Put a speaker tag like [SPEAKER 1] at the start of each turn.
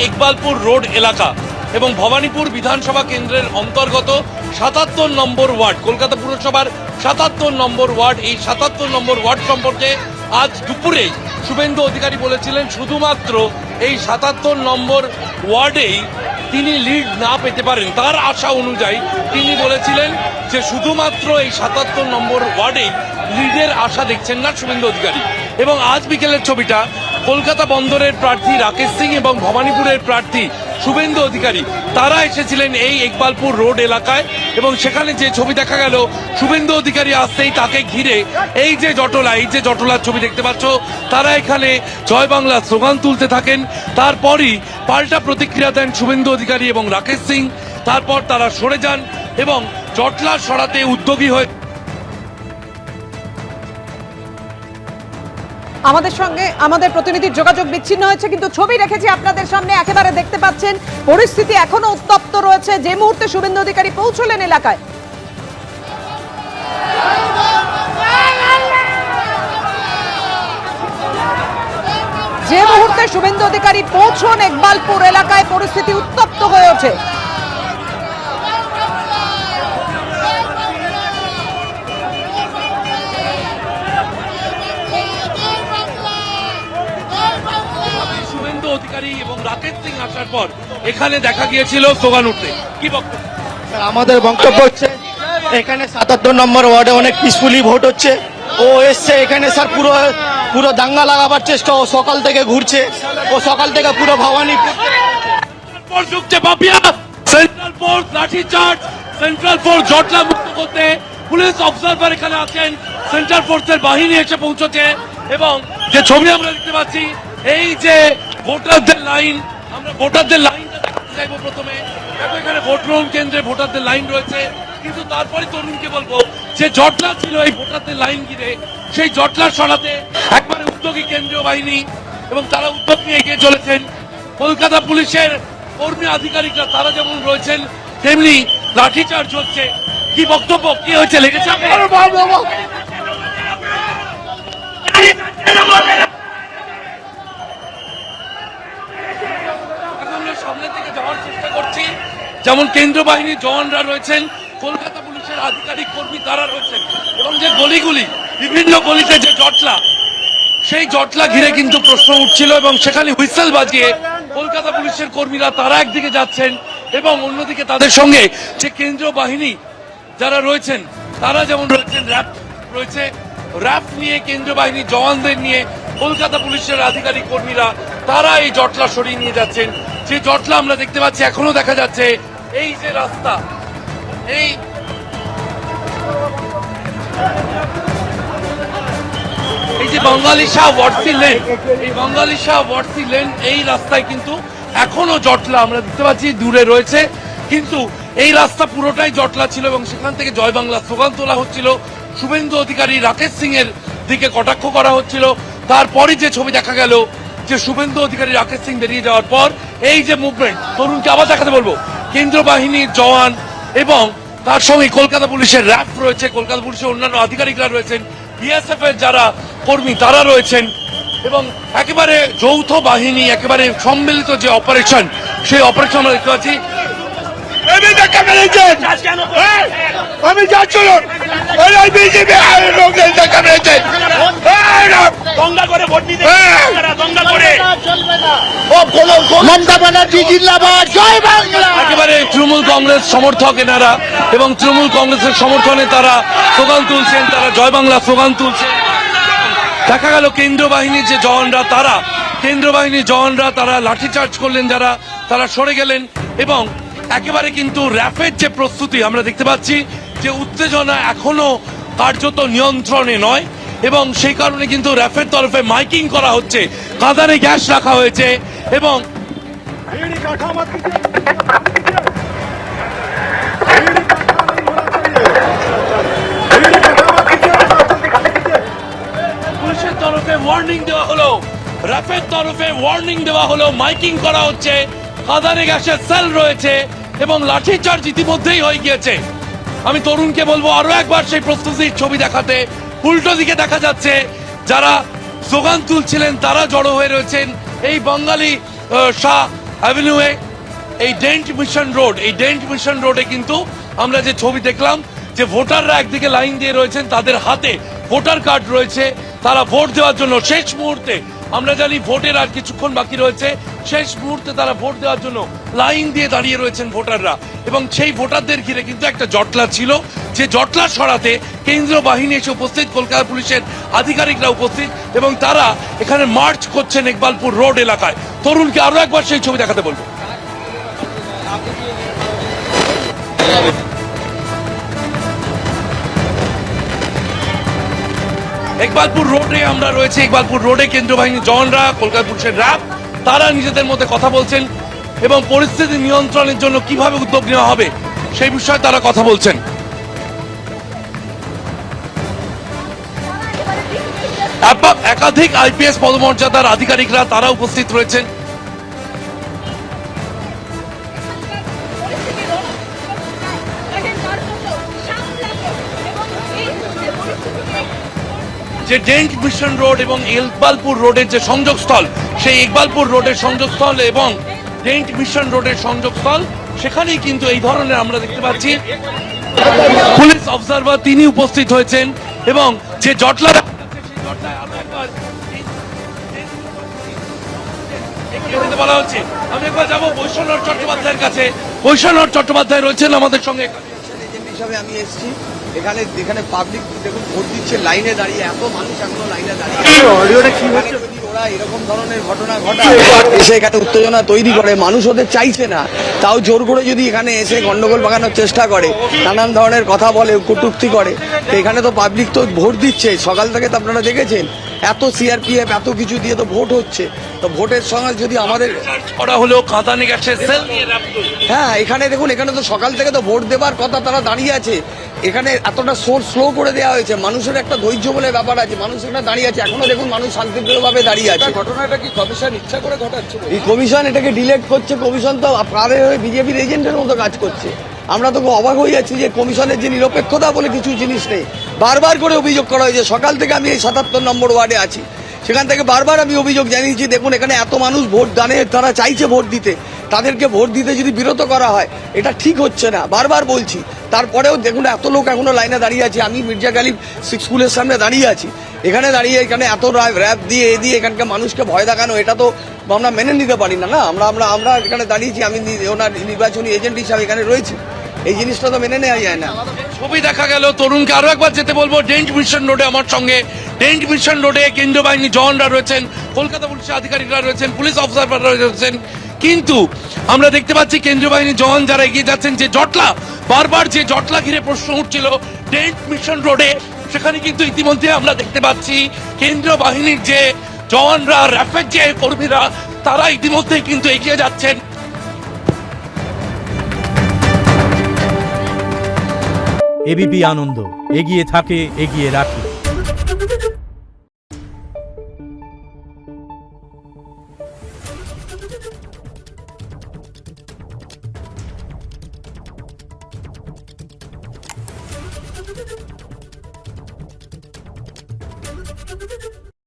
[SPEAKER 1] Ekbalpur road এলাকা এবং ভবানীপুর বিধানসভা কেন্দ্রের অন্তর্গত ৭৭ নম্বর ওয়ার্ড, কলকাতা পুরসভার ৭৭ নম্বর ওয়ার্ড। এই ৭৭ নম্বর ওয়ার্ড সম্পর্কে আজ দুপুরেই শুভেন্দু অধিকারী বলেছিলেন শুধুমাত্র এই ৭৭ নম্বর ওয়ার্ডেই তিনি লিড না পেতে পারেন। তার আশা অনুযায়ী তিনি বলেছিলেন যে শুধুমাত্র এই ৭৭ নম্বর ওয়ার্ডেই লিডের আশা দেখছেন না শুভেন্দু অধিকারী। এবং আজ বিকেলের ছবিটা, কলকাতা বন্দরের প্রার্থী রাকেশ সিং এবং ভবানীপুরের প্রার্থী শুভেন্দু অধিকারী তারা এসেছিলেন এই ইকবালপুর রোড এলাকায় এবং সেখানে যে ছবি দেখা গেল, শুভেন্দু অধিকারী আসতেই তাকে ঘিরে এই যে জটলার ছবি দেখতে পাচ্ছ, তারা এখানে জয় বাংলা স্লোগান তুলতে থাকেন। তারপরই পাল্টা প্রতিক্রিয়া দেন শুভেন্দু অধিকারী এবং রাকেশ সিং। তারপর তারা সরে যান এবং জটলা সরাতে উদ্যোগী হয়ে
[SPEAKER 2] আমাদের সঙ্গে আমাদের প্রতিনিধির যোগাযোগ বিচ্ছিন্ন হয়েছে, কিন্তু ছবি রেখেছি আপনাদের সামনে। একেবারে দেখতে পাচ্ছেন পরিস্থিতি এখনো উত্তপ্ত রয়েছে। যে মুহূর্তে শুভেন্দু অধিকারী পৌঁছলেন এলাকায়, পৌঁছন ইকবালপুর এলাকায়, পরিস্থিতি উত্তপ্ত হয়ে ওঠে।
[SPEAKER 1] অধিকারী এবং রাকেশ সিং আসার পর এখানে দেখা গিয়েছিল স্লোগান উঠতে। কি বক্তব্য?
[SPEAKER 3] আমাদের বক্তব্য হচ্ছে এখানে ৭৭ নম্বর ওয়ার্ডে অনেক পিসফুলি ভোট হচ্ছে। ও এসছে এখানে স্যার পুরো দাঙ্গা লাগাবার চেষ্টা। ও সকাল থেকে ঘুরছে, ও সকাল থেকে পুরো ভবানীপুর
[SPEAKER 1] ঢুকছে। পাপিয়া সেন্ট্রাল ফোর্স লাঠিচার্জ, সেন্ট্রাল ফোর্স জটলা মুক্ত করতে পুলিশ অবজারভার এখানে আছেন। সেন্ট্রাল ফোর্সের বাহিনী এসে পৌঁছেছে এবং যে ছবি আমরা দেখতে পাচ্ছি, এই যে ভোটারদের লাইন, আমরা ভোটারদের লাইনটা দেখাতে চাইবো। প্রথমে দেখো এখানে ভোট গ্রহণ কেন্দ্রে ভোটারদের লাইন রয়েছে, কিন্তু তারপরে তরুণকে বলবো যে জটলা ছিল এই ভোটারদের লাইন ঘিরে, সেই জটলা সরাতে একবারে উদ্যোগী কেন্দ্রীয় বাহিনী এবং তারা উদ্যোগ নিয়ে এগিয়ে চলেছেন। কলকাতা পুলিশের কর্মী আধিকারিকরা তারা যেমন রয়েছেন, তেমনি লাঠিচার্জ হচ্ছে। কি বক্তব্য, কি হয়েছে, লেগেছে? সামনে থেকে যাওয়ার চেষ্টা করছি। যেমন কেন্দ্র বাহিনীর জওয়ানরা রয়েছেন, কলকাতা পুলিশের আধিকারিক কর্মী তারা রয়েছেন এবং যে গলিগুলি, বিভিন্ন গলিতে যে জটলা, সেই জটলা ঘিরে কিন্তু প্রশ্ন উঠছিল এবং সেখানে হুইসেল বাজিয়ে কলকাতা পুলিশের কর্মীরা তারা একদিকে যাচ্ছেন এবং অন্যদিকে তাদের সঙ্গে যে কেন্দ্রীয় বাহিনী যারা রয়েছেন তারা যেমন রয়েছেন, র্যাব রয়েছে, র্যাব নিয়ে কেন্দ্রীয় বাহিনীর জওয়ানদের নিয়ে কলকাতা পুলিশের আধিকারিক কর্মীরা তারা এই জটলা সরিয়ে নিয়ে যাচ্ছেন। যে জটলা আমরা দেখতে পাচ্ছি এখনো দেখা যাচ্ছে। এই যে রাস্তা, এই যে বাঙালি শাহ ওয়ার্সি লেন, এই বাঙালি শাহ ওয়ার্সি লেন, এই রাস্তায় কিন্তু এখনো জটলা আমরা দেখতে পাচ্ছি দূরে রয়েছে, কিন্তু এই রাস্তা পুরোটাই জটলা ছিল এবং সেখান থেকে জয় বাংলা স্লোগান তোলা হচ্ছিল। শুভেন্দু অধিকারী রাকেশ সিং এর দিকে কটাক্ষ করা হচ্ছিল। তারপরই যে ছবি দেখা গেল যে শুভেন্দু অধিকারী রাকেশ সিং বেরিয়ে যাওয়ার পর এই যে মুভমেন্ট, তরুণকে আবার দেখাতে বলবো, কেন্দ্র বাহিনীর জওয়ান এবং তার সঙ্গে কলকাতা পুলিশের র্যাব রয়েছে, কলকাতা পুলিশের অন্যান্য আধিকারিকরা রয়েছেন, বিএসএফ এর যারা কর্মী তারা রয়েছেন এবং একেবারে যৌথ বাহিনী, একেবারে সম্মিলিত যে অপারেশন, সেই অপারেশন আমরা দেখতে পাচ্ছি। আমি যাচ্ছি
[SPEAKER 4] দঙ্গা করে ভোট দিতে, দঙ্গা করে
[SPEAKER 3] মমতা ব্যানার্জি জিন্দাবাদ, জয় বাংলা।
[SPEAKER 1] একেবারে তৃণমূল কংগ্রেস সমর্থক এনারা এবং তৃণমূল কংগ্রেসের সমর্থনে তারা স্লোগান তুলছেন, তারা জয় বাংলা স্লোগান তুলছেন। দেখা গেল কেন্দ্রীয় বাহিনীর যে জওয়ানরা, তারা কেন্দ্রীয় বাহিনীর জওয়ানরা তারা লাঠিচার্জ করলেন, যারা তারা সরে গেলেন এবং একেবারে কিন্তু র্যাফের যে প্রস্তুতি আমরা দেখতে পাচ্ছি যে উত্তেজনা এখনো কার্যত নিয়ন্ত্রণে নয় এবং সেই কারণে কিন্তু র্যাফের তরফে মাইকিং করা হচ্ছে, কাঁদানে গ্যাস রাখা হয়েছে এবং পুলিশের তরফে ওয়ার্নিং দেওয়া হলো, র্যাফের তরফে ওয়ার্নিং দেওয়া হলো, মাইকিং করা হচ্ছে, কাঁদানে গ্যাসের সেল রয়েছে এবং লাঠিচার্জ ইতিমধ্যেই হয়ে গিয়েছে। আমি তরুণকে বলবো আরো একবার সেই প্রস্তুতির ছবি দেখাতে। উল্টো দিকে দেখা যাচ্ছে যারা স্লোগান তুলছিলেন তারা জড়ো হয়ে রয়েছেন এই বাঙালি শাহ অ্যাভিনিউয়ে এই ডেন্ট মিশন রোডে কিন্তু আমরা যে ছবি দেখলাম যে ভোটাররা একদিকে লাইন দিয়ে রয়েছেন, তাদের হাতে ভোটার কার্ড রয়েছে, তারা ভোট দেওয়ার জন্য শেষ মুহূর্তে, আমরা জানি ভোটের আর কিছুক্ষণ বাকি রয়েছে, শেষ মুহূর্তে তারা ভোট দেওয়ার জন্য লাইন দিয়ে দাঁড়িয়ে রয়েছেন ভোটাররা। এবং সেই ভোটারদের ঘিরে কিন্তু একটা জটলা ছিল, যে জটলা সরাতে কেন্দ্রীয় বাহিনী এসে উপস্থিত, কলকাতা পুলিশের আধিকারিকরা উপস্থিত, এবং তারা এখানে মার্চ করছেন ইকবালপুর রোড এলাকায়। তরুণকে আরো একবার সেই ছবি দেখাতে বলবো। ইকবালপুর রোডে আমরা রয়েছে, ইকবালপুর রোডে কেন্দ্রীয় বাহিনীর জওয়ানরা, কলকাতা পুলিশের র্যাব, তারা নিজেদের মধ্যে কথা বলছেন এবং পরিস্থিতি নিয়ন্ত্রণের জন্য কিভাবে উদ্যোগ নেওয়া হবে সেই বিষয়ে তারা কথা বলছেন। একাধিক আইপিএস পদমর্যাদার আধিকারিকরা তারা উপস্থিত রয়েছেন। যে ডেন্ট মিশন রোড এবং ইকবালপুর রোডের যে সংযোগস্থল, সেই ইকবালপুর রোডের সংযোগস্থল এবং ডেন্ট মিশন রোডের সংযোগস্থল, সেখানেই কিন্তু এই ধরনের আমরা দেখতে পাচ্ছি পুলিশ অবজারভার তিনি উপস্থিত হয়েছেন এবং যে জটলা বলা হচ্ছে। আমি একবার যাবো বৈশ্বনাথ চট্টোপাধ্যায়ের কাছে। বৈশ্বনাথ চট্টোপাধ্যায় রয়েছেন আমাদের সঙ্গে।
[SPEAKER 5] হিসাবে আমি এসেছি এখানে, যেখানে পাবলিক দেখুন ভোট দিচ্ছে লাইনে দাঁড়িয়ে, এত মানুষ এখনো লাইনে দাঁড়িয়ে, যদি ওরা এরকম ধরনের ঘটনা ঘটায় এসে এখানে উত্তেজনা তৈরি করে, মানুষ ওদের চাইছে না, তাও জোর করে যদি এখানে এসে গন্ডগোল পাকানোর চেষ্টা করে, নানান ধরনের কথা বলে, কটূক্তি করে, তো এখানে তো পাবলিক তো ভোট দিচ্ছে সকাল থেকে, তো আপনারা দেখেছেন এত সিআরপিএফ এত কিছু দিয়ে তো ভোট হচ্ছে, তো ভোটের সঙ্গে যদি আমাদের
[SPEAKER 1] করা হলেও কাঁদানে গেছে সেল নিয়ে র্যাপ তৈরি।
[SPEAKER 5] হ্যাঁ, এখানে দেখুন, এখানে তো সকাল থেকে তো ভোট দেবার কথা, তারা দাঁড়িয়ে আছে, এখানে এতটা সোর্স স্লো করে দেওয়া হয়েছে, মানুষের একটা ধৈর্য বলে ব্যাপার আছে, মানুষ এখানে দাঁড়িয়ে আছে, এখনো দেখুন মানুষ শান্তিপ্রিয়ভাবে দাঁড়িয়ে আছে।
[SPEAKER 6] ঘটনাটা কি কমিশন ইচ্ছা করে ঘটাচ্ছে?
[SPEAKER 5] এই কমিশন এটাকে ডিলেট করছে, কমিশন তো আপনাদের বিজেপির এজেন্টের মতো কাজ করছে। আমরা তো অবাক হয়ে যাচ্ছি যে কমিশনের যে নিরপেক্ষতা বলে কিছু জিনিস নেই। বারবার করে অভিযোগ করা হয়েছে, সকাল থেকে আমি এই 77 নম্বর ওয়ার্ডে আছি, সেখান থেকে বারবার আমি অভিযোগ জানিয়েছি, দেখুন এখানে এত মানুষ ভোট দানে, তারা চাইছে ভোট দিতে, তাদেরকে ভোট দিতে যদি বিরত করা হয় এটা ঠিক হচ্ছে না, বারবার বলছি। তারপরেও দেখুন এত লোক এখনো লাইনে দাঁড়িয়ে আছে, আমি মির্জা গালিব স্কুলের সামনে দাঁড়িয়ে আছি, এখানে দাঁড়িয়ে এখানে এত র্যাব দিয়ে দিয়ে এখানকার মানুষকে ভয় দেখানো, এটা তো আমরা মেনে নিতে পারি না। না, আমরা এখানে দাঁড়িয়েছি, আমি ওনার নির্বাচনী এজেন্ট হিসাবে এখানে রয়েছি, এই জিনিসটা তো মেনে নেওয়া যায় না।
[SPEAKER 1] ছবি দেখা গেল। তরুণকে আরো একবার যেতে বলবো ডেন্ট মিশন রোডে। আমার সঙ্গে ডেন্ট মিশন রোডে কেন্দ্রীয় বাহিনী জওয়ানরা রয়েছেন, কলকাতা পুলিশের আধিকারিকরা রয়েছেন, পুলিশ অফিসাররা রয়েছেন, কিন্তু আমরা দেখতে পাচ্ছি কেন্দ্রীয় বাহিনীর জওয়ান যারা এগিয়ে যাচ্ছেন, যে জটলা, বারবার যে জটলা ঘিরে প্রশ্ন উঠছিল ডেন্ট মিশন রোডে, সেখানে কিন্তু ইতিমধ্যে আমরা দেখতে পাচ্ছি কেন্দ্রীয় বাহিনীর যে জওয়ানরা, র্যাফের যে কর্মীরা, তারা ইতিমধ্যেই কিন্তু এগিয়ে যাচ্ছেন।
[SPEAKER 7] এবিপি আনন্দ, এগিয়ে থাকে, এগিয়ে রাখে।